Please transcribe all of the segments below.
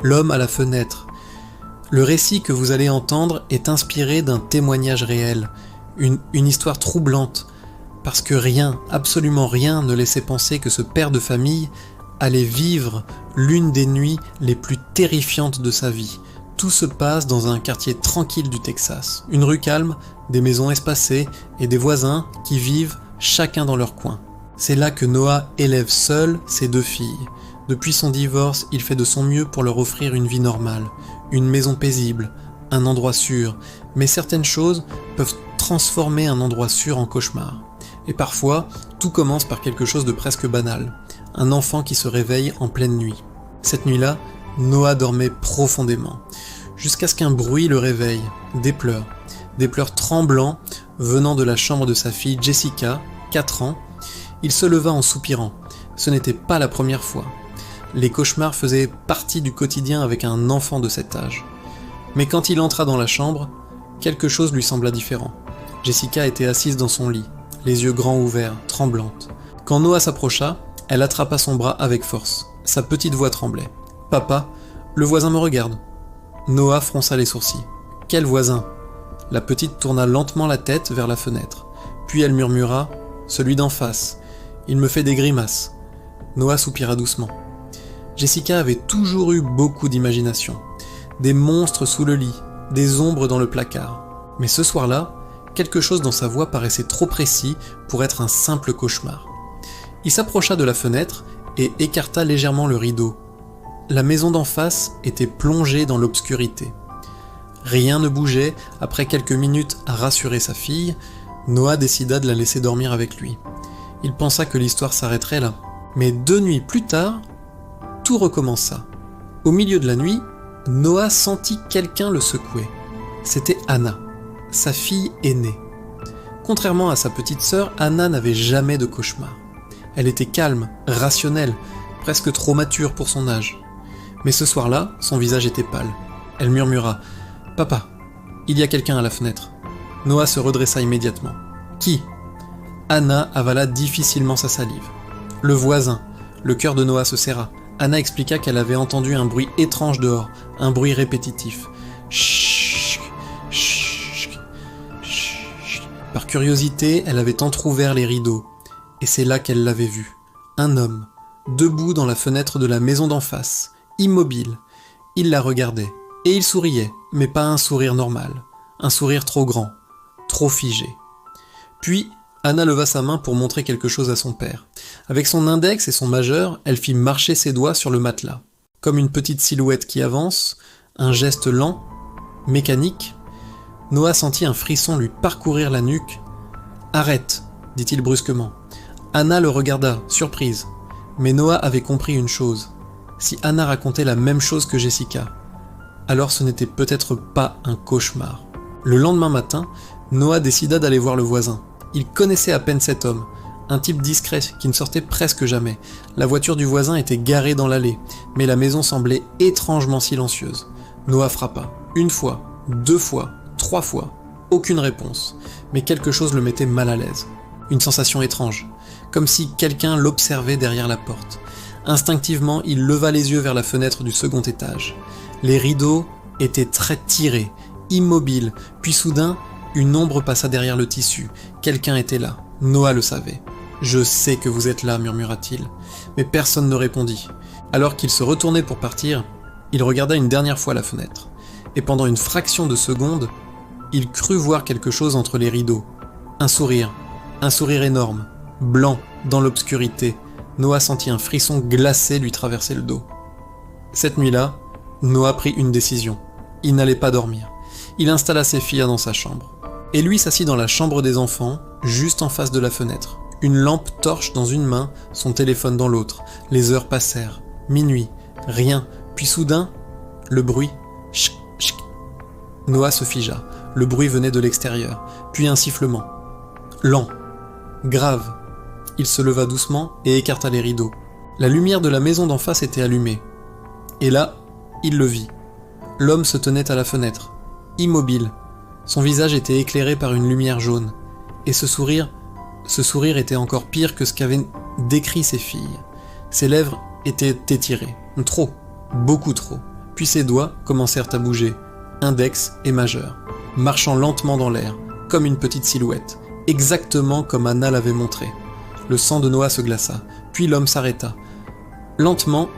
L'homme à la fenêtre. Le récit que vous allez entendre est inspiré d'un témoignage réel, une histoire troublante, parce que rien, absolument rien ne laissait penser que ce père de famille allait vivre l'une des nuits les plus terrifiantes de sa vie. Tout se passe dans un quartier tranquille du Texas. Une rue calme, des maisons espacées et des voisins qui vivent chacun dans leur coin. C'est là que Noah élève seul ses 2 filles. Depuis son divorce, il fait de son mieux pour leur offrir une vie normale, une maison paisible, un endroit sûr, mais certaines choses peuvent transformer un endroit sûr en cauchemar. Et parfois, tout commence par quelque chose de presque banal, un enfant qui se réveille en pleine nuit. Cette nuit-là, Noah dormait profondément, jusqu'à ce qu'un bruit le réveille, des pleurs tremblants venant de la chambre de sa fille Jessica, 4 ans. Il se leva en soupirant, ce n'était pas la première fois. Les cauchemars faisaient partie du quotidien avec un enfant de cet âge. Mais quand il entra dans la chambre, quelque chose lui sembla différent. Jessica était assise dans son lit, les yeux grands ouverts, tremblante. Quand Noah s'approcha, elle attrapa son bras avec force. Sa petite voix tremblait. « Papa, le voisin me regarde. » Noah fronça les sourcils. « Quel voisin ?» La petite tourna lentement la tête vers la fenêtre. Puis elle murmura « Celui d'en face. Il me fait des grimaces. » Noah soupira doucement. Jessica avait toujours eu beaucoup d'imagination. Des monstres sous le lit, des ombres dans le placard. Mais ce soir-là, quelque chose dans sa voix paraissait trop précis pour être un simple cauchemar. Il s'approcha de la fenêtre et écarta légèrement le rideau. La maison d'en face était plongée dans l'obscurité. Rien ne bougeait. Après quelques minutes à rassurer sa fille, Noah décida de la laisser dormir avec lui. Il pensa que l'histoire s'arrêterait là. Mais 2 nuits plus tard, tout recommença. Au milieu de la nuit, Noah sentit quelqu'un le secouer. C'était Anna, sa fille aînée. Contrairement à sa petite sœur, Anna n'avait jamais de cauchemar. Elle était calme, rationnelle, presque trop mature pour son âge. Mais ce soir-là, son visage était pâle. Elle murmura « Papa, il y a quelqu'un à la fenêtre. » Noah se redressa immédiatement. « Qui » Anna avala difficilement sa salive. « Le voisin. » Le cœur de Noah se serra. Anna expliqua qu'elle avait entendu un bruit étrange dehors, un bruit répétitif. Chut, chut, chut. Par curiosité, elle avait entrouvert les rideaux. Et c'est là qu'elle l'avait vu. Un homme, debout dans la fenêtre de la maison d'en face, immobile. Il la regardait. Et il souriait, mais pas un sourire normal. Un sourire trop grand, trop figé. Puis, Anna leva sa main pour montrer quelque chose à son père. Avec son index et son majeur, elle fit marcher ses doigts sur le matelas. Comme une petite silhouette qui avance, un geste lent, mécanique, Noah sentit un frisson lui parcourir la nuque. « Arrête !» dit-il brusquement. Anna le regarda, surprise. Mais Noah avait compris une chose. Si Anna racontait la même chose que Jessica, alors ce n'était peut-être pas un cauchemar. Le lendemain matin, Noah décida d'aller voir le voisin. Il connaissait à peine cet homme, un type discret qui ne sortait presque jamais. La voiture du voisin était garée dans l'allée, mais la maison semblait étrangement silencieuse. Noah frappa. 1 fois, 2 fois, 3 fois. Aucune réponse. Mais quelque chose le mettait mal à l'aise. Une sensation étrange, comme si quelqu'un l'observait derrière la porte. Instinctivement, il leva les yeux vers la fenêtre du 2e étage. Les rideaux étaient très tirés, immobiles, puis soudain, une ombre passa derrière le tissu. Quelqu'un était là. Noah le savait. « Je sais que vous êtes là », murmura-t-il. Mais personne ne répondit. Alors qu'il se retournait pour partir, il regarda une dernière fois la fenêtre. Et pendant une fraction de seconde, il crut voir quelque chose entre les rideaux. Un sourire énorme, blanc, dans l'obscurité. Noah sentit un frisson glacé lui traverser le dos. Cette nuit-là, Noah prit une décision. Il n'allait pas dormir. Il installa ses filles dans sa chambre. Et lui s'assit dans la chambre des enfants, juste en face de la fenêtre. Une lampe torche dans une main, son téléphone dans l'autre. Les heures passèrent. Minuit. Rien. Puis soudain, le bruit. Chut, chut. Noah se figea. Le bruit venait de l'extérieur. Puis un sifflement. Lent. Grave. Il se leva doucement et écarta les rideaux. La lumière de la maison d'en face était allumée. Et là, il le vit. L'homme se tenait à la fenêtre, immobile. Son visage était éclairé par une lumière jaune. Et ce sourire était encore pire que ce qu'avaient décrit ses filles. Ses lèvres étaient étirées. Trop, beaucoup trop. Puis ses doigts commencèrent à bouger, index et majeur, marchant lentement dans l'air, comme une petite silhouette, exactement comme Anna l'avait montré. Le sang de Noah se glaça, puis l'homme s'arrêta. Lentement,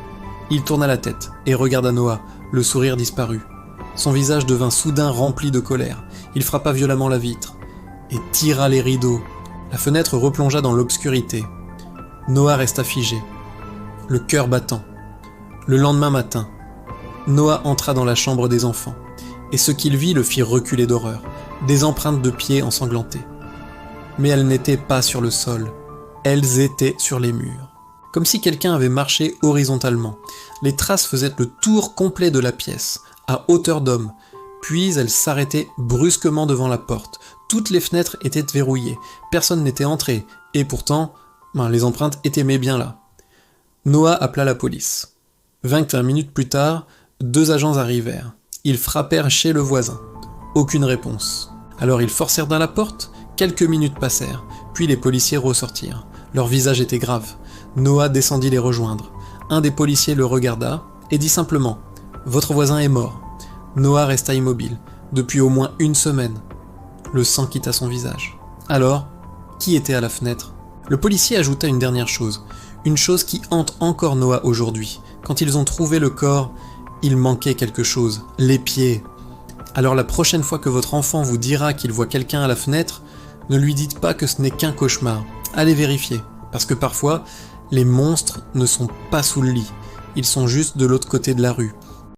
il tourna la tête et regarda Noah, le sourire disparut. Son visage devint soudain rempli de colère. Il frappa violemment la vitre et tira les rideaux. La fenêtre replongea dans l'obscurité. Noah resta figé, le cœur battant. Le lendemain matin, Noah entra dans la chambre des enfants, et ce qu'il vit le fit reculer d'horreur, des empreintes de pieds ensanglantées. Mais elles n'étaient pas sur le sol, elles étaient sur les murs. Comme si quelqu'un avait marché horizontalement. Les traces faisaient le tour complet de la pièce, à hauteur d'homme, puis elles s'arrêtaient brusquement devant la porte. Toutes les fenêtres étaient verrouillées, personne n'était entré, et pourtant, les empreintes étaient bien là. Noah appela la police. 21 minutes plus tard, 2 agents arrivèrent. Ils frappèrent chez le voisin. Aucune réponse. Alors ils forcèrent dans la porte, quelques minutes passèrent, puis les policiers ressortirent. Leur visage était grave. Noah descendit les rejoindre. Un des policiers le regarda et dit simplement « Votre voisin est mort ». Noah resta immobile, depuis au moins 1 semaine. Le sang quitta son visage. Alors, qui était à la fenêtre ? Le policier ajouta une dernière chose, une chose qui hante encore Noah aujourd'hui. Quand ils ont trouvé le corps, il manquait quelque chose, les pieds. Alors la prochaine fois que votre enfant vous dira qu'il voit quelqu'un à la fenêtre, ne lui dites pas que ce n'est qu'un cauchemar. Allez vérifier, parce que parfois, les monstres ne sont pas sous le lit, ils sont juste de l'autre côté de la rue.